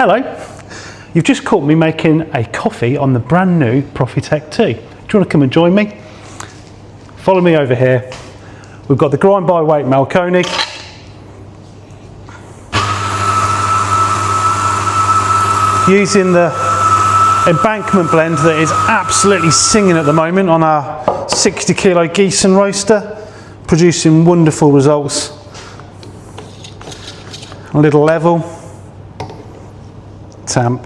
Hello, you've just caught me making a coffee on the brand new Profitec GO II. Do you want to come and join me? Follow me over here. We've got the grind by weight Malconi. Using the embankment blend that is absolutely singing at the moment on our 60 kilo Gießen roaster, producing wonderful results. A little level, tamp.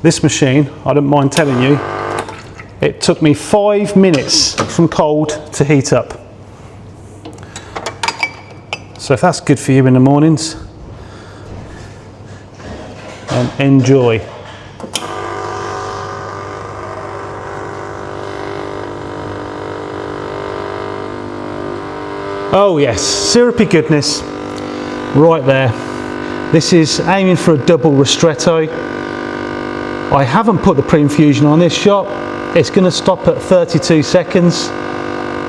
This machine, I don't mind telling you, it took me 5 minutes from cold to heat up. So if that's good for you in the mornings, then enjoy. Oh yes, syrupy goodness right there. This is aiming for a double ristretto. I haven't put the pre-infusion on this shot. It's going to stop at 32 seconds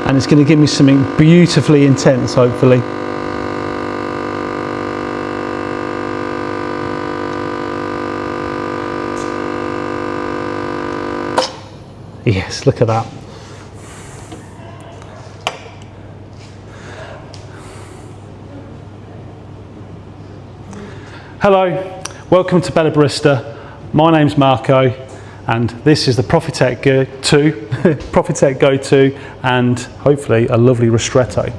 and it's going to give me something beautifully intense, hopefully. Yes, look at that. Hello, welcome to Better Barista. My name's Marko and this is the Profitec GO II, Profitec GO II, and hopefully a lovely ristretto.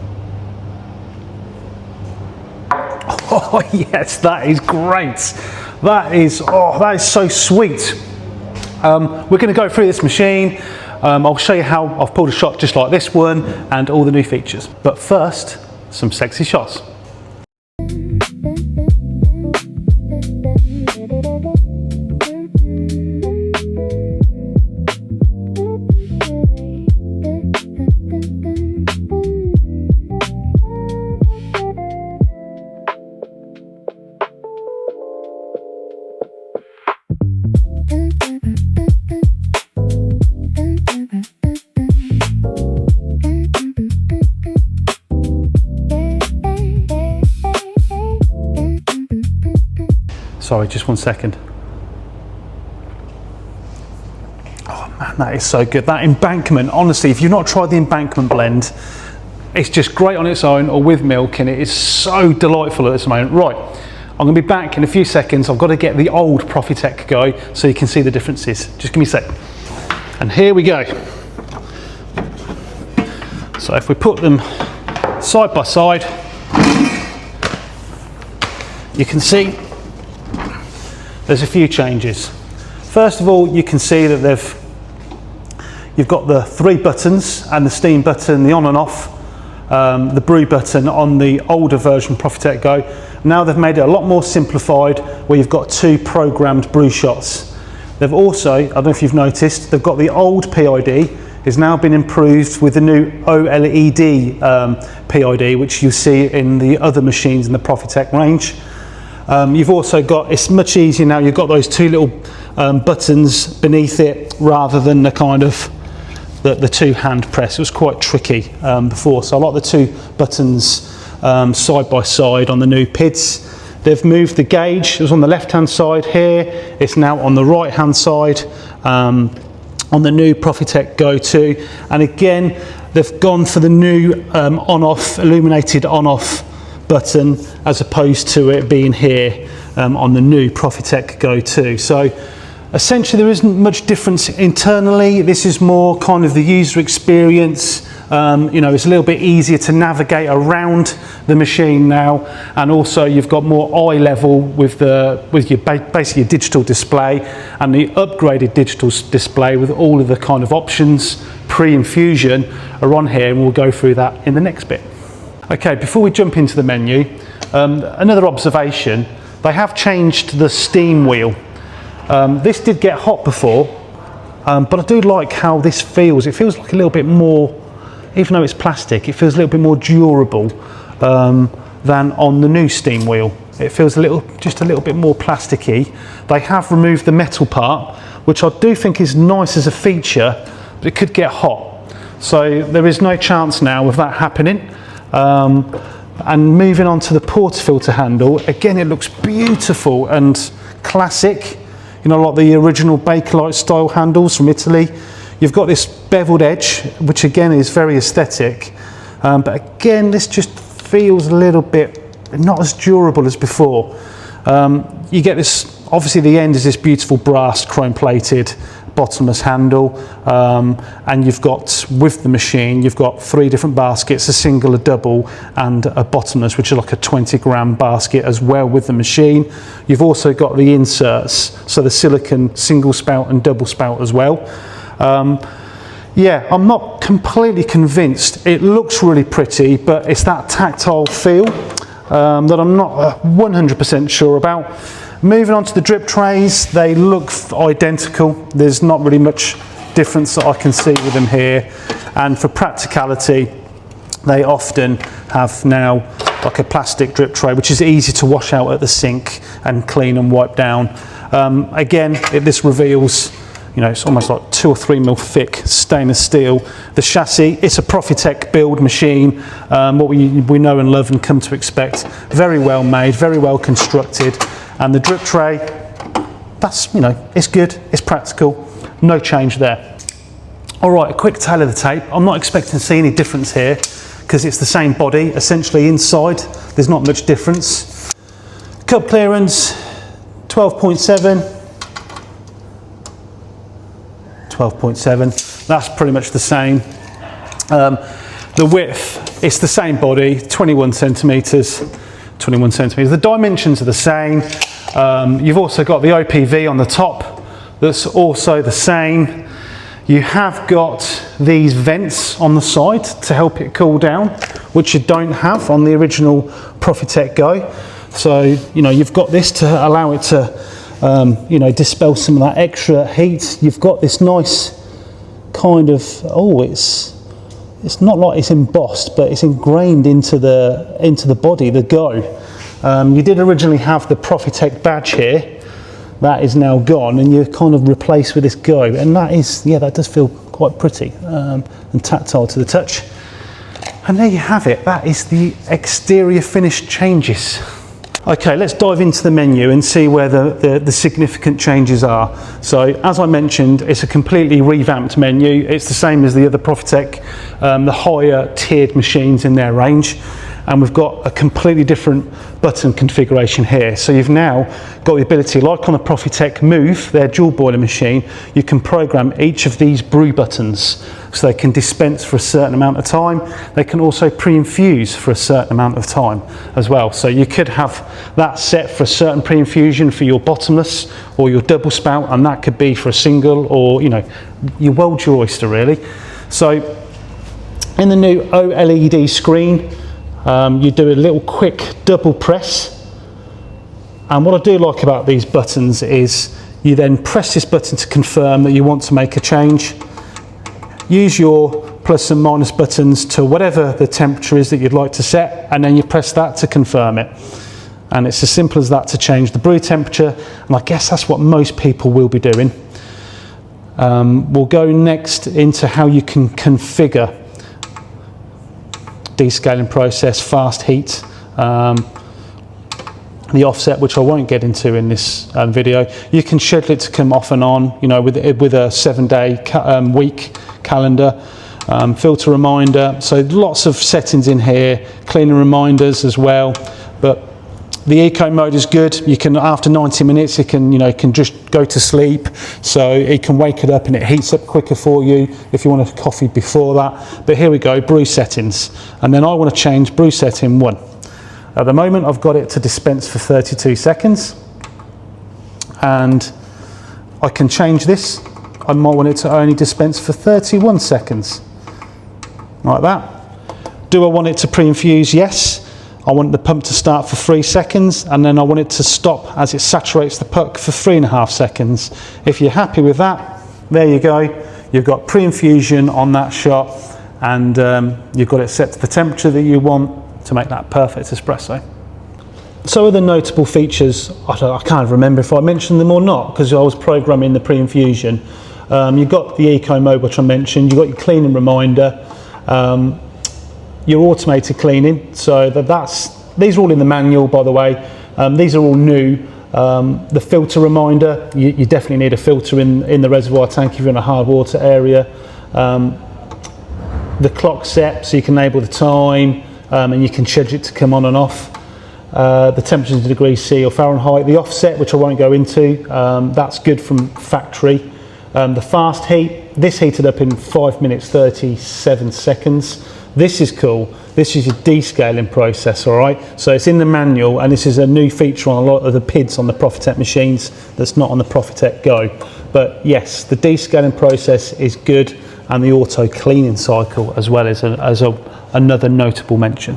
Oh yes, that is great. That is so sweet. We're going to go through this machine. I'll show you how I've pulled a shot just like this one and all the new features. But first, some sexy shots. Sorry, just 1 second. Oh man, that is so good. That embankment, honestly, if you've not tried the embankment blend, it's just great on its own or with milk, and it is so delightful at this moment. Right, I'm going to be back in a few seconds. I've got to get the old Profitec GO so you can see the differences. Just give me a sec. And here we go. So if we put them side by side, you can see there's a few changes. First of all, you can see that you've got the 3 buttons and the steam button, the on and off, the brew button on the older version Profitec GO. Now they've made it a lot more simplified, where you've got 2 programmed brew shots. They've also, I don't know if you've noticed, they've got the old PID has now been improved with the new OLED PID, which you see in the other machines in the Profitec range. You've also got, it's much easier now, you've got those 2 little buttons beneath it rather than the kind of the 2 hand press. It was quite tricky before, so I like the 2 buttons side by side on the new PIDs. They've moved the gauge. It was on the left hand side here, it's now on the right hand side on the new Profitec GO II, and again they've gone for the new on-off, illuminated on-off button as opposed to it being here on the new Profitec GO II. So essentially there isn't much difference internally. This is more kind of the user experience. You know, it's a little bit easier to navigate around the machine now, and also you've got more eye level with your basically your digital display and the upgraded digital display with all of the kind of options pre-infusion are on here, and we'll go through that in the next bit. Okay, before we jump into the menu, another observation, they have changed the steam wheel. This did get hot before, but I do like how this feels. It feels like a little bit more, even though it's plastic, it feels a little bit more durable than on the new steam wheel. It feels just a little bit more plasticky. They have removed the metal part, which I do think is nice as a feature, but it could get hot. So there is no chance now of that happening. And moving on to the portafilter handle, again it looks beautiful and classic, you know, like the original Bakelite style handles from Italy. You've got this beveled edge, which again is very aesthetic, but again this just feels a little bit not as durable as before. You get this, obviously the end is this beautiful brass chrome plated bottomless handle, and you've got, with the machine, you've got 3 different baskets, a single, a double and a bottomless, which is like a 20-gram basket as well with the machine. You've also got the inserts, so the silicone single spout and double spout as well. Yeah, I'm not completely convinced. It looks really pretty, but it's that tactile feel that I'm not 100% sure about. Moving on to the drip trays, they look identical. There's not really much difference that I can see with them here. And for practicality, they often have now like a plastic drip tray, which is easy to wash out at the sink and clean and wipe down. Again, this reveals, you know, it's almost like 2 or 3 mil thick stainless steel. The chassis, it's a Profitec build machine, what we know and love and come to expect. Very well made, very well constructed. And the drip tray, that's, you know, it's good, it's practical, no change there. All right, a quick tail of the tape. I'm not expecting to see any difference here because it's the same body. Essentially inside, there's not much difference. Cup clearance, 12.7. 12.7, that's pretty much the same. The width, it's the same body, 21 centimetres. 21 centimetres. The dimensions are the same. You've also got the OPV on the top, that's also the same. You have got these vents on the side to help it cool down, which you don't have on the original Profitec Go. So, you know, you've got this to allow it to, you know, dispel some of that extra heat. You've got this nice kind of, it's not like it's embossed, but it's ingrained into the body, the Go. You did originally have the Profitec badge here. That is now gone, and you're kind of replaced with this Go, and that is, yeah, that does feel quite pretty and tactile to the touch. And there you have it. That is the exterior finish changes. Okay, let's dive into the menu and see where the significant changes are. So, as I mentioned, it's a completely revamped menu. It's the same as the other Profitec, the higher tiered machines in their range. And we've got a completely different button configuration here. So you've now got the ability, like on the Profitec Move, their dual boiler machine, you can program each of these brew buttons. So they can dispense for a certain amount of time. They can also pre-infuse for a certain amount of time as well. So you could have that set for a certain pre-infusion for your bottomless or your double spout, and that could be for a single, or, you know, you weld your oyster really. So in the new OLED screen, you do a little quick double press, and what I do like about these buttons is you then press this button to confirm that you want to make a change. Use your plus and minus buttons to whatever the temperature is that you'd like to set, and then you press that to confirm it. And it's as simple as that to change the brew temperature, and I guess that's what most people will be doing. We'll go next into how you can configure descaling process, fast heat, the offset, which I won't get into in this video. You can schedule it to come off and on, you know, with a 7-day week calendar, filter reminder. So lots of settings in here, cleaning reminders as well. But the eco mode is good. You can, after 90 minutes, it can, you know, can just go to sleep. So it can wake it up and it heats up quicker for you if you want a coffee before that. But here we go, brew settings. And then I want to change brew setting 1. At the moment, I've got it to dispense for 32 seconds. And I can change this. I might want it to only dispense for 31 seconds. Like that. Do I want it to pre-infuse? Yes. I want the pump to start for 3 seconds, and then I want it to stop as it saturates the puck for 3.5 seconds. If you're happy with that, there you go. You've got pre-infusion on that shot, and you've got it set to the temperature that you want to make that perfect espresso. So other notable features, I can't remember if I mentioned them or not, because I was programming the pre-infusion. You've got the eco mode, which I mentioned. You've got your cleaning reminder. your automated cleaning. So these are all in the manual, by the way. These are all new. The filter reminder, you definitely need a filter in the reservoir tank if you're in a hard water area. The clock set, so you can enable the time, and you can schedule it to come on and off. The temperature in degrees C or Fahrenheit. The offset, which I won't go into, that's good from factory. The fast heat, this heated up in 5 minutes 37 seconds. This is cool. This is your descaling process, all right? So it's in the manual, and this is a new feature on a lot of the PIDs on the Profitec machines that's not on the Profitec Go. But yes, the descaling process is good, and the auto cleaning cycle as well as another notable mention.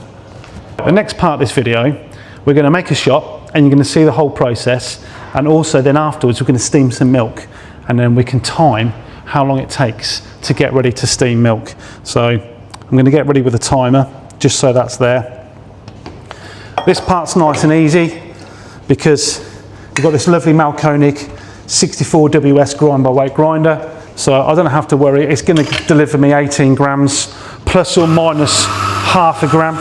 The next part of this video, we're going to make a shot, and you're going to see the whole process, and also then afterwards we're going to steam some milk, and then we can time how long it takes to get ready to steam milk. So I'm going to get ready with a timer, just so that's there. This part's nice and easy because we've got this lovely Malkonik 64 WS grind by weight grinder, so I don't have to worry. It's going to deliver me 18 grams plus or minus half a gram.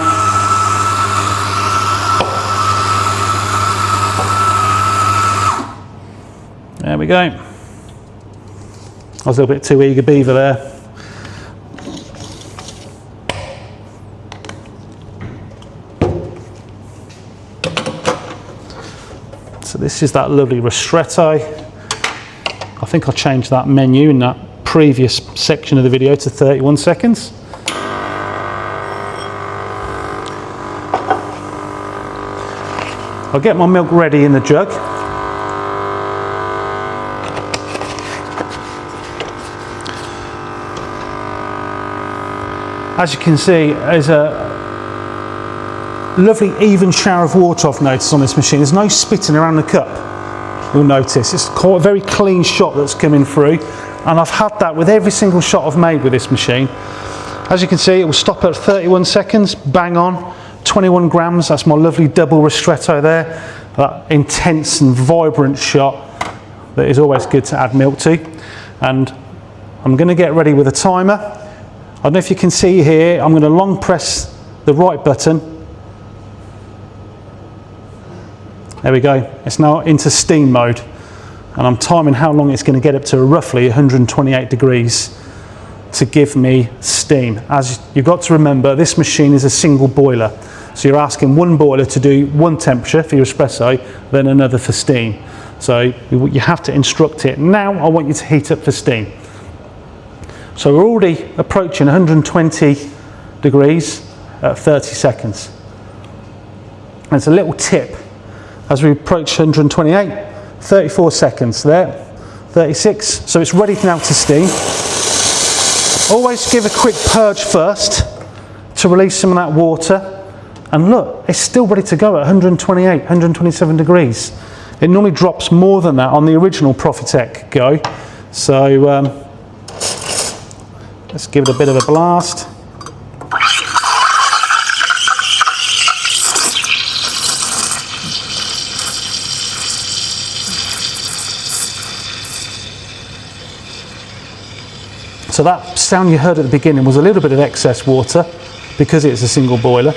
There we go. I was a little bit too eager beaver there. So this is that lovely ristretto. I think I changed that menu in that previous section of the video to 31 seconds. I'll get my milk ready in the jug. As you can see, there's a lovely even shower of water I've noticed on this machine. There's no spitting around the cup, you'll notice. It's quite a very clean shot that's coming through, and I've had that with every single shot I've made with this machine. As you can see, it will stop at 31 seconds, bang on, 21 grams. That's my lovely double ristretto there. That intense and vibrant shot that is always good to add milk to. And I'm going to get ready with a timer. I don't know if you can see here, I'm going to long press the right button. There we go, it's now into steam mode, and I'm timing how long it's going to get up to roughly 128 degrees to give me steam. As you've got to remember, this machine is a single boiler, so you're asking one boiler to do one temperature for your espresso, then another for steam. So you have to instruct it. Now I want you to heat up for steam. So we're already approaching 120 degrees at 30 seconds. And it's a little tip. As we approach 128, 34 seconds there, 36. So it's ready now to steam. Always give a quick purge first to release some of that water. And look, it's still ready to go at 128, 127 degrees. It normally drops more than that on the original Profitec Go. So let's give it a bit of a blast. So that sound you heard at the beginning was a little bit of excess water because it's a single boiler.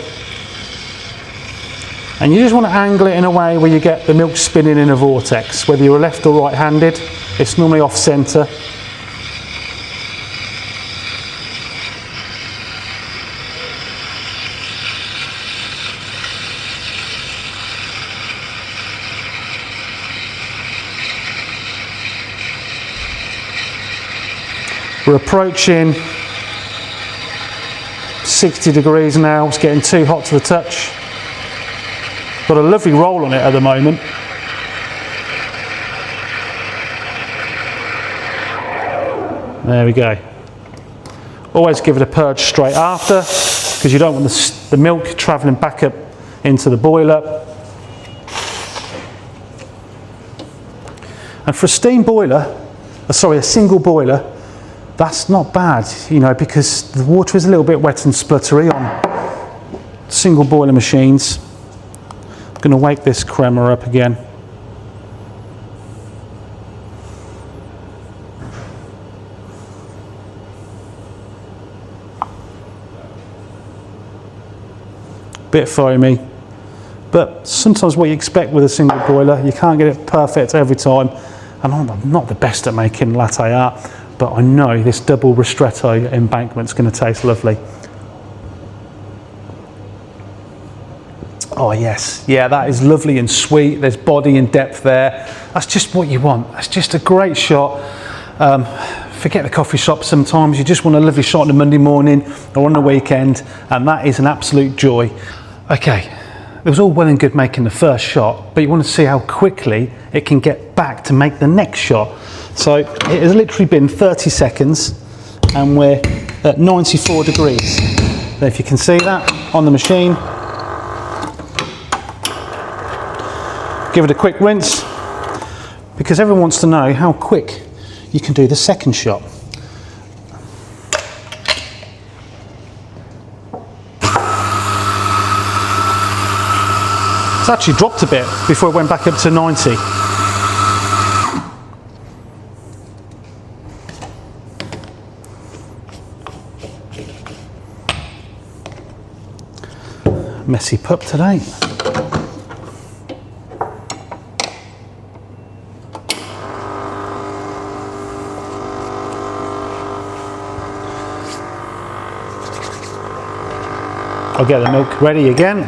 And you just want to angle it in a way where you get the milk spinning in a vortex. Whether you're left or right-handed, it's normally off-centre. We're approaching 60 degrees now. It's getting too hot to the touch. Got a lovely roll on it at the moment. There we go. Always give it a purge straight after, because you don't want the milk travelling back up into the boiler. And for a steam boiler, a single boiler, that's not bad, you know, because the water is a little bit wet and spluttery on single boiler machines. I'm going to wake this crema up again. bit foamy. But sometimes what you expect with a single boiler, you can't get it perfect every time. And I'm not the best at making latte art, but I know this double ristretto embankment's going to taste lovely. Oh yes, yeah, that is lovely and sweet. There's body and depth there. That's just what you want. That's just a great shot. Forget the coffee shop sometimes. You just want a lovely shot on a Monday morning or on a weekend, and that is an absolute joy. Okay, it was all well and good making the first shot, but you want to see how quickly it can get back to make the next shot. So it has literally been 30 seconds, and we're at 94 degrees. Now, if you can see that on the machine, give it a quick rinse, because everyone wants to know how quick you can do the second shot. It's actually dropped a bit before it went back up to 90. Messy pup today. I'll get the milk ready again.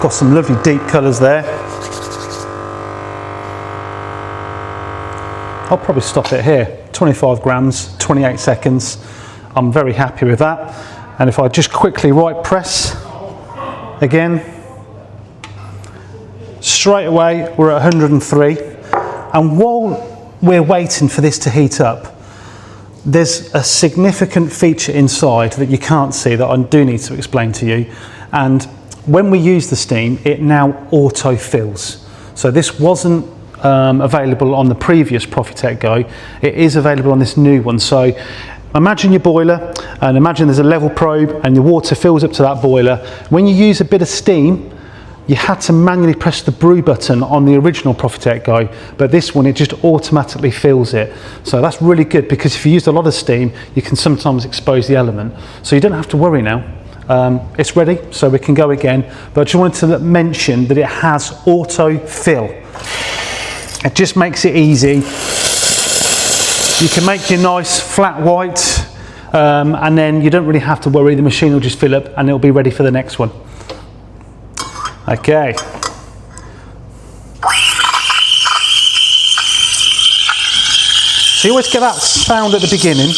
Got some lovely deep colours there. I'll probably stop it here. 25 grams, 28 seconds. I'm very happy with that. And if I just quickly right press again, straight away we're at 103, and while we're waiting for this to heat up, there's a significant feature inside that you can't see that I do need to explain to you. And when we use the steam, it now auto fills. So this wasn't available on the previous Profitec Go. It is available on this new one. So imagine your boiler, and imagine there's a level probe and the water fills up to that boiler. When you use a bit of steam, you had to manually press the brew button on the original Profitec Go, but this one, it just automatically fills it. So that's really good, because if you used a lot of steam, you can sometimes expose the element. So you don't have to worry now. It's ready, so we can go again. But I just wanted to mention that it has auto fill. It just makes it easy. You can make your nice flat white, and then you don't really have to worry. The machine will just fill up and it'll be ready for the next one. Okay. So you always get that sound at the beginning,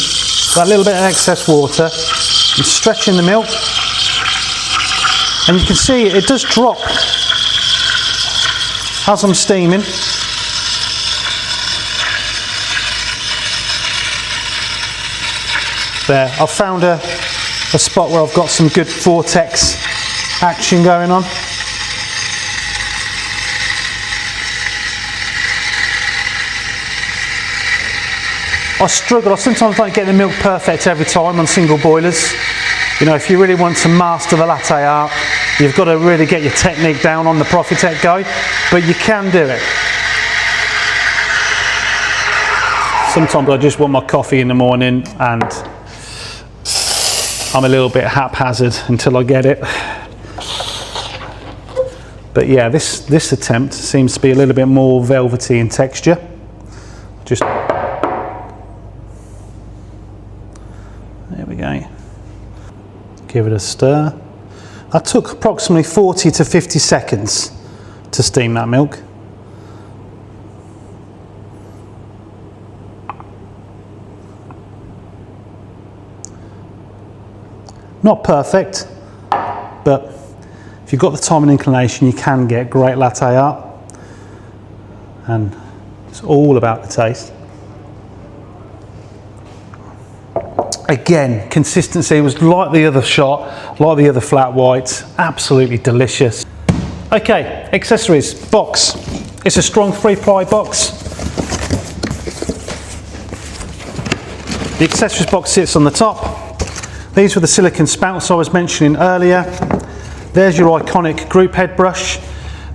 that little bit of excess water, and stretching the milk. And you can see it does drop as I'm steaming. There, I've found a spot where I've got some good vortex action going on. I struggle, I sometimes don't get the milk perfect every time on single boilers. You know, if you really want to master the latte art, you've got to really get your technique down on the Profitec Go, but you can do it. Sometimes I just want my coffee in the morning and I'm a little bit haphazard until I get it. But yeah, this attempt seems to be a little bit more velvety in texture. Just there we go. Give it a stir. That took approximately 40 to 50 seconds to steam that milk. Not perfect, but if you've got the time and inclination, you can get great latte art. And it's all about the taste. Again, consistency was like the other shot, like the other flat whites, absolutely delicious. Okay, accessories, box. It's a strong 3-ply box. The accessories box sits on the top. These were the silicone spouts I was mentioning earlier. There's your iconic group head brush.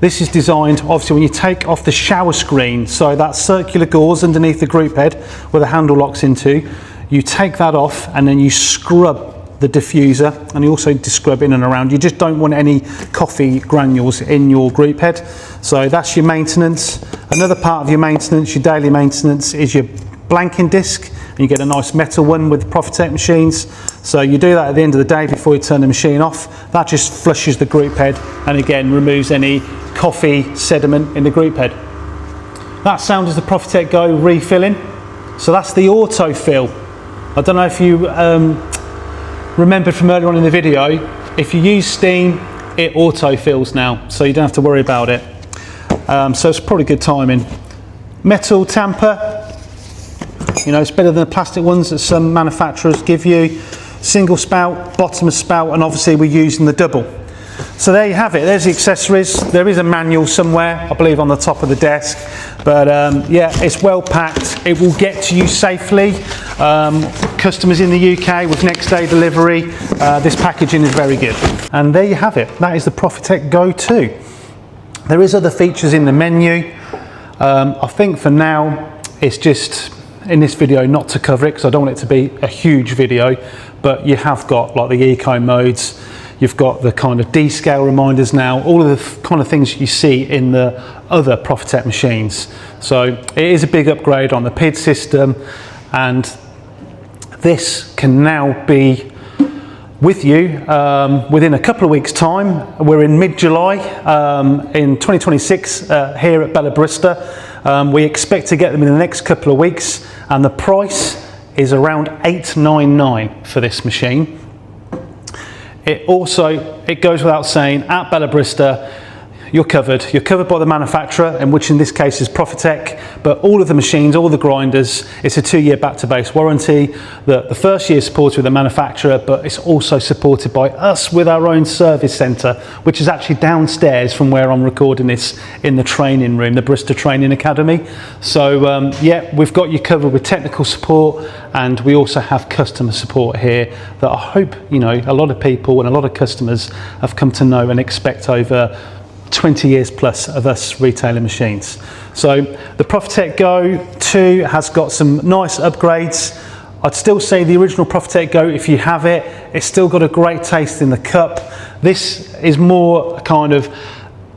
This is designed, obviously, when you take off the shower screen, so that circular gauze underneath the group head where the handle locks into, you take that off and then you scrub the diffuser, and you also scrub in and around. You just don't want any coffee granules in your group head. So that's your maintenance. Another part of your maintenance, your daily maintenance, is your blanking disc, and you get a nice metal one with Profitec machines. So you do that at the end of the day before you turn the machine off. That just flushes the group head and again removes any coffee sediment in the group head. That sound is the Profitec Go refilling. So that's the auto fill. I don't know if you remembered from earlier on in the video, if you use steam, it auto fills now, so you don't have to worry about it. So it's probably good timing. Metal tamper, you know, it's better than the plastic ones that some manufacturers give you. Single spout, bottomless spout, and obviously we're using the double. So there you have it, there's the accessories. There is a manual somewhere, I believe on the top of the desk, but yeah, it's well packed. It will get to you safely. Customers in the UK with next day delivery, this packaging is very good. And there you have it, that is the Profitec GO II. There is other features in the menu. I think for now, it's just in this video not to cover it because I don't want it to be a huge video, but you have got like the eco modes, you've got the kind of D-scale reminders now, all of the kind of things you see in the other Profitec machines. So it is a big upgrade on the PID system, and this can now be with you within a couple of weeks' time. We're in mid-July in 2026 here at Bella Barista. We expect to get them in the next couple of weeks, and the price is around $899 for this machine. It goes without saying, at Bella Barista, you're covered by the manufacturer, and which in this case is Profitec, but all of the machines, all the grinders, it's a 2-year back to base warranty. The first year is supported with the manufacturer, but it's also supported by us with our own service centre, which is actually downstairs from where I'm recording this in the training room, the Barista Training Academy. So yeah, we've got you covered with technical support, and we also have customer support here that I hope, you know, a lot of people and a lot of customers have come to know and expect over 20 years plus of us retailing machines. So the Profitec GO II has got some nice upgrades. I'd still say the original Profitec GO, if you have it, it's still got a great taste in the cup. This is more kind of,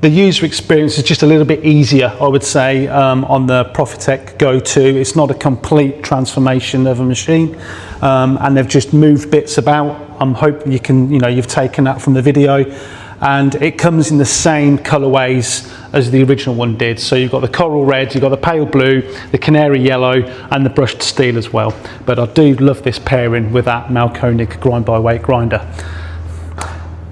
the user experience is just a little bit easier, I would say, on the Profitec GO II. It's not a complete transformation of a machine, and they've just moved bits about. I'm hoping you can, you know, you've taken that from the video. And it comes in the same colourways as the original one did. So you've got the coral red, you've got the pale blue, the canary yellow, and the brushed steel as well. But I do love this pairing with that Malkonig grind by weight grinder.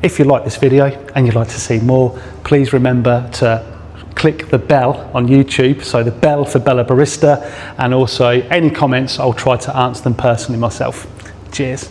If you like this video and you'd like to see more, please remember to click the bell on YouTube, so the bell for Bella Barista, and also any comments, I'll try to answer them personally myself. Cheers.